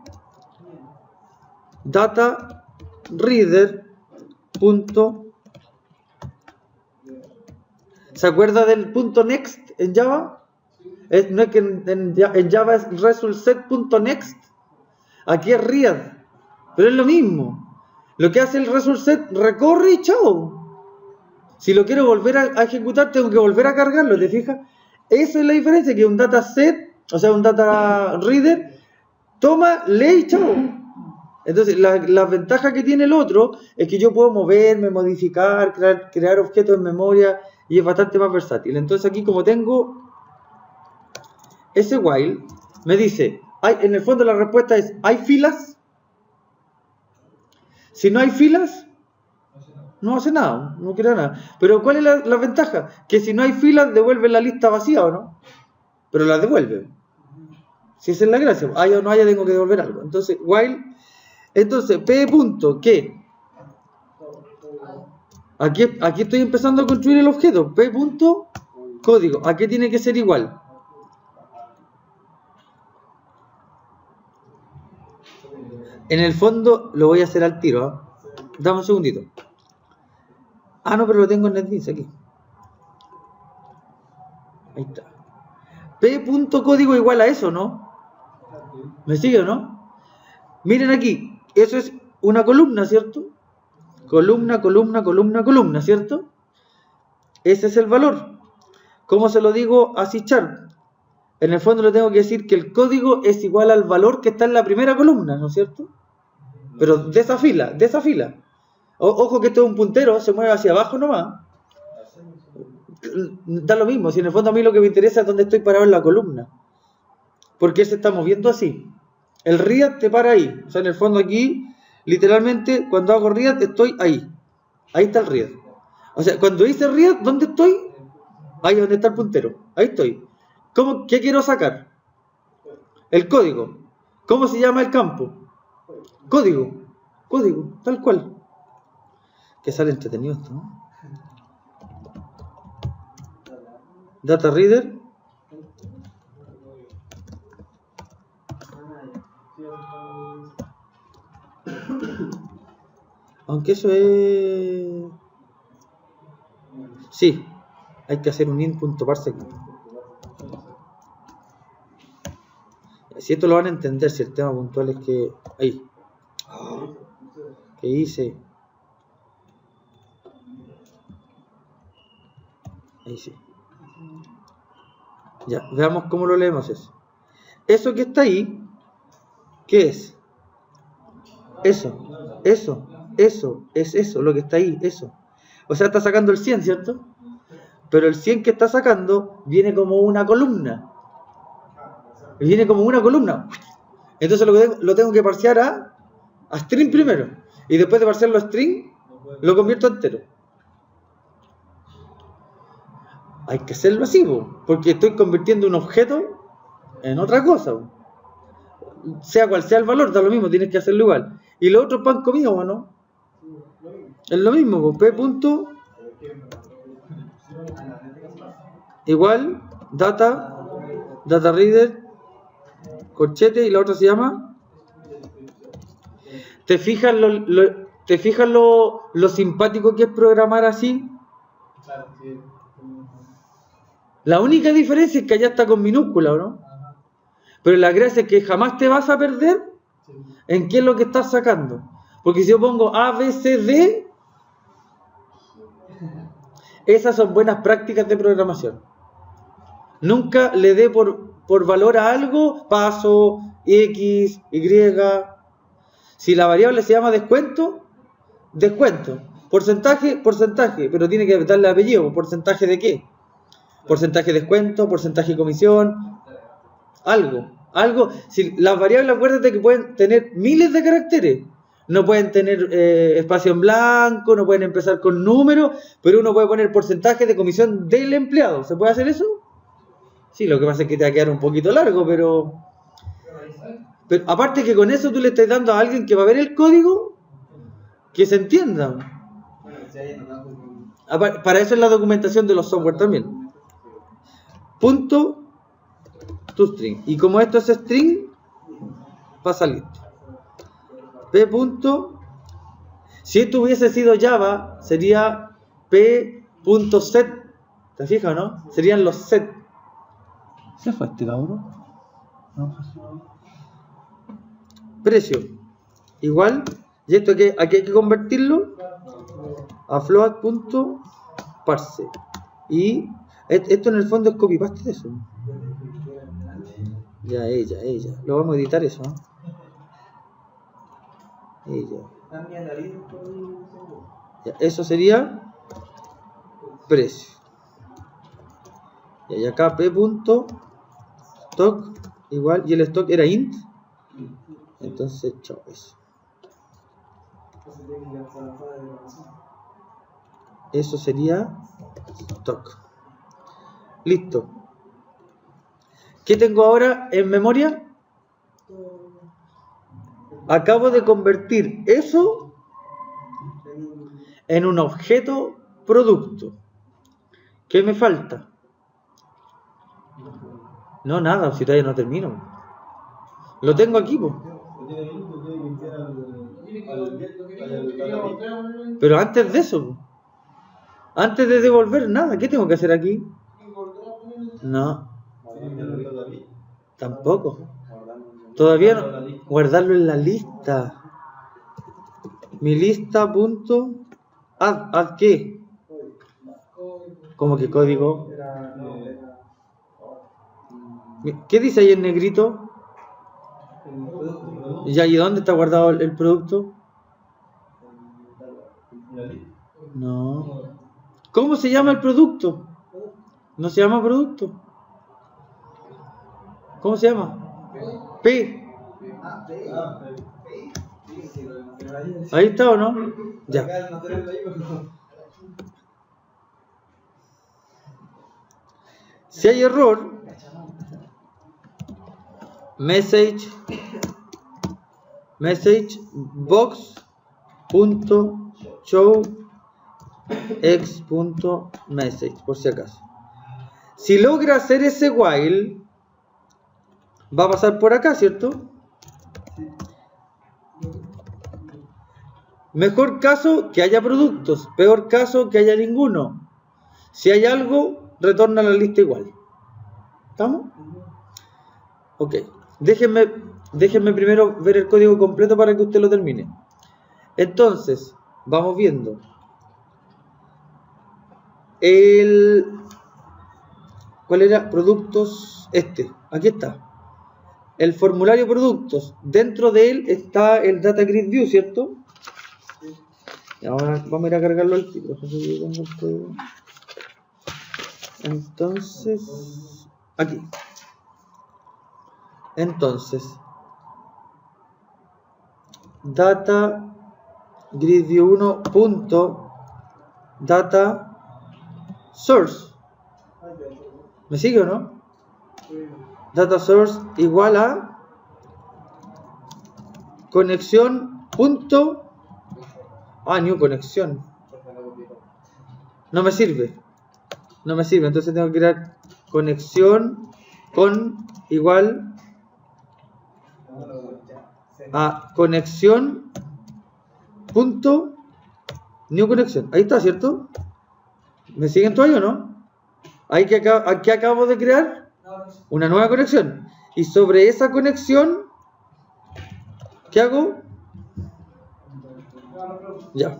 data reader punto, ¿se acuerda del punto next en Java? No es que en Java es resultSet.next. Aquí es read, pero es lo mismo. Lo que hace el resultSet, recorre y chao. Si lo quiero volver a ejecutar, tengo que volver a cargarlo, ¿te fijas? Esa es la diferencia, que un dataset o sea, un data reader, toma, lee y chao. Entonces, la ventaja que tiene el otro es que yo puedo moverme, modificar, crear objetos en memoria y es bastante más versátil. Entonces aquí como tengo ese while, me dice, en el fondo la respuesta es, ¿hay filas? Si no hay filas, no hace nada, no crea nada. Pero ¿cuál es la ventaja? Que si no hay filas, devuelve la lista vacía, ¿o no? Pero la devuelve. Si esa es la gracia, haya o no haya, tengo que devolver algo. Entonces, while, entonces, P punto, ¿qué? Aquí estoy empezando a construir el objeto. P punto, código. ¿A qué tiene que ser igual? En el fondo, lo voy a hacer al tiro, ¿eh? Dame un segundito. Ah, no, pero lo tengo en NetBeans aquí. Ahí está. P punto código igual a eso, ¿no? ¿Me sigue o no? Miren aquí, eso es una columna, ¿cierto? Columna, columna, columna, columna, ¿cierto? Ese es el valor. ¿Cómo se lo digo a C#? En el fondo le tengo que decir que el código es igual al valor que está en la primera columna, ¿no es cierto? Pero de esa fila, de esa fila. Ojo que esto es un puntero, se mueve hacia abajo nomás. Da lo mismo, si en el fondo a mí lo que me interesa es dónde estoy parado en la columna. Porque él se está moviendo así. El read te para ahí. O sea, en el fondo aquí, literalmente, cuando hago read, estoy ahí. Ahí está el read. O sea, cuando hice read, ¿dónde estoy? Ahí donde está el puntero. Ahí estoy. ¿Qué quiero sacar? El código. ¿Cómo se llama el campo? Código. Código, tal cual. Que sale entretenido esto, ¿no? Data reader. Aunque eso es... Sí, hay que hacer un int.parse aquí. Si esto lo van a entender, si el tema puntual es que... Ahí. ¿Qué hice? Ahí sí. Ya, veamos cómo lo leemos eso. Eso que está ahí, ¿qué es? Eso, es eso, lo que está ahí, eso. O sea, está sacando el 100, ¿cierto? Pero el 100 que está sacando viene como una columna. Viene como una columna. Entonces lo tengo que parsear a string primero. Y después de parsearlo a string, lo convierto a entero. Hay que hacerlo así, porque estoy convirtiendo un objeto en otra cosa. Sea cual sea el valor, da lo mismo, tienes que hacerlo igual. Y lo otro es pan comido, ¿no? Es lo mismo, P punto igual data reader corchete y la otra se llama. ¿Te fijas lo simpático que es programar así? La única diferencia es que allá está con minúscula, ¿no? Pero la gracia es que jamás te vas a perder en qué es lo que estás sacando. Porque si yo pongo A, B, C, D, esas son buenas prácticas de programación. Nunca le dé por valor a algo, paso, X, Y. Si la variable se llama descuento, descuento. Porcentaje, porcentaje. Pero tiene que darle apellido. ¿Porcentaje de qué? Porcentaje de descuento, porcentaje de comisión. Algo. Si las variables, acuérdate que pueden tener miles de caracteres. No pueden tener espacio en blanco, no pueden empezar con números, pero uno puede poner porcentaje de comisión del empleado. ¿Se puede hacer eso? Sí, lo que pasa es que te va a quedar un poquito largo, pero aparte que con eso tú le estás dando a alguien que va a ver el código que se entienda. Para eso es la documentación de los software también. Punto toString. Y como esto es string, pasa listo. P punto. Si esto hubiese sido Java, sería P.set. ¿Te fijas, no? Serían los set. ¿Se fue este cabrón? No. Precio. Igual. Y esto aquí hay que convertirlo a float.parse. Y esto en el fondo es copy paste de eso. Ya, ella. Lo vamos a editar eso, ¿no? Ella. También la lista por ahí, Ya, eso sería precio. Y acá p.stock igual, y el stock era int. Entonces, chao, eso. Eso sería stock. Listo. ¿Qué tengo ahora en memoria? Acabo de convertir eso en un objeto producto. ¿Qué me falta? No, nada, si todavía no termino. Lo tengo aquí, po. Pero antes de eso, po. Antes de devolver nada, ¿qué tengo que hacer aquí? No, tampoco. Todavía no. Guardarlo en la lista. Mi lista punto add qué. ¿Cómo que código? ¿Qué dice ahí en negrito? ¿Ya y dónde está guardado el producto? No. ¿Cómo se llama el producto? ¿No se llama producto? ¿Cómo se llama? P. Ahí está, ¿o no? Ya. Si hay error, message box.show x.message, por si acaso. Si logra hacer ese while, va a pasar por acá, ¿cierto? Mejor caso que haya productos, peor caso que haya ninguno. Si hay algo, retorna a la lista igual. ¿Estamos? Ok. Déjenme primero ver el código completo para que usted lo termine. Entonces, vamos viendo. ¿Cuál era? Productos. Aquí está. El formulario productos. Dentro de él está el Data Grid View, ¿cierto? Y ahora vamos a ir a cargarlo al tipo. Entonces, aquí. Entonces, Data Grid View 1 punto Data Source. ¿Me sigue o no? Data Source igual a conexión punto new conexión. No me sirve, entonces tengo que crear conexión con igual a conexión punto new conexión. Ahí está, ¿cierto? ¿Me siguen todavía o no? Ahí que acabo de crear una nueva conexión, y sobre esa conexión, ¿qué hago? Ya.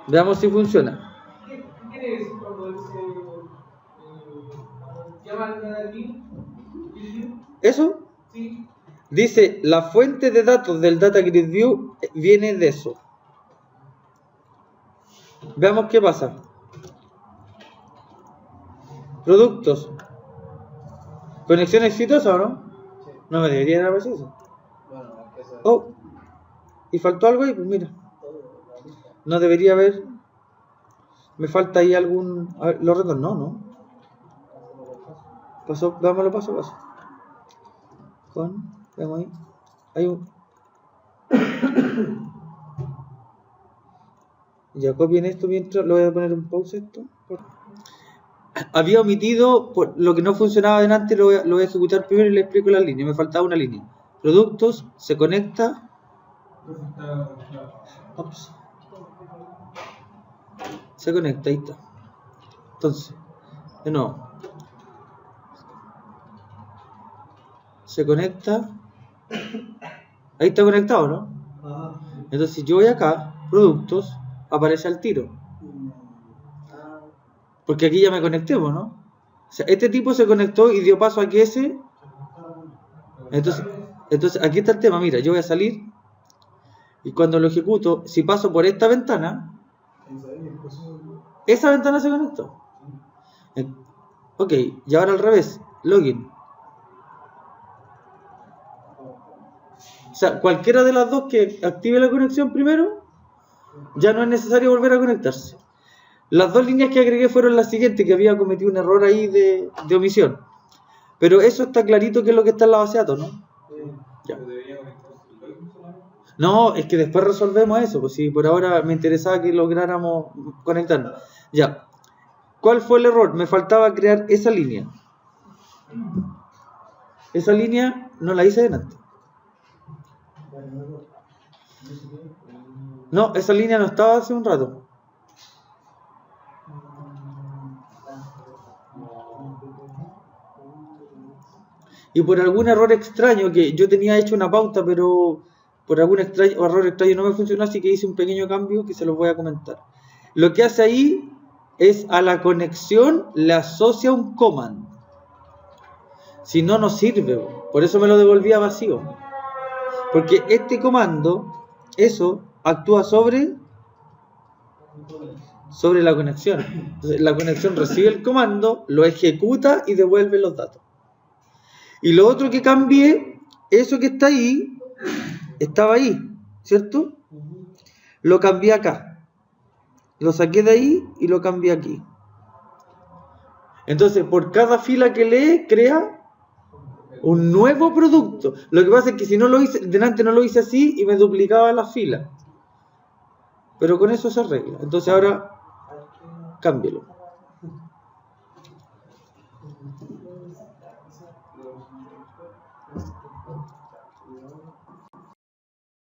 Veamos si funciona. ¿Qué quiere decir cuando dice llama al Data Grid? ¿Eso? Sí. Dice, la fuente de datos del Data Grid View viene de eso. Veamos qué pasa. Productos. ¿Conexión exitosa o no? No me debería haber pasado eso. Oh, y faltó algo ahí, pues mira. No debería haber. Me falta ahí algún. A ver, lo retornó, ¿no? Pasó, vámonos paso a paso. Veamos ahí. Hay un. Ya copien esto mientras. Lo voy a poner en pause esto. Había omitido lo que no funcionaba adelante, lo voy a ejecutar primero y le explico la línea. Me faltaba una línea. Productos, se conecta. Ops. Se conecta, ahí está. Entonces, de nuevo. Se conecta. Ahí está conectado, ¿no? Entonces, si yo voy acá, productos, aparece al tiro. Porque aquí ya me conecté, ¿no? O sea, este tipo se conectó y dio paso a que ese Entonces, aquí está el tema. Mira, yo voy a salir y cuando lo ejecuto, si paso por esta ventana, esa ventana se conectó. Ok, y ahora al revés, login. O sea, cualquiera de las dos que active la conexión primero, ya no es necesario volver a conectarse. Las dos líneas que agregué fueron las siguientes, que había cometido un error ahí de omisión. Pero eso está clarito que es lo que está en la base de datos, ¿no? Ya. No, es que después resolvemos eso, pues si por ahora me interesaba que lográramos conectarnos. Ya. ¿Cuál fue el error? Me faltaba crear esa línea. Esa línea no la hice delante. No, esa línea no estaba hace un rato. Y por algún error extraño, que yo tenía hecho una pauta, pero por algún error extraño no me funcionó, así que hice un pequeño cambio que se los voy a comentar. Lo que hace ahí es a la conexión le asocia un command. Si no, no sirve. Por eso me lo devolvía vacío. Porque este comando, eso, actúa sobre la conexión. Entonces, la conexión recibe el comando, lo ejecuta y devuelve los datos. Y lo otro que cambié, eso que está ahí, estaba ahí, ¿cierto? Lo cambié acá. Lo saqué de ahí y lo cambié aquí. Entonces, por cada fila que lee, crea un nuevo producto. Lo que pasa es que si no lo hice, delante no lo hice así y me duplicaba las filas. Pero con eso se arregla. Entonces ahora, cámbielo.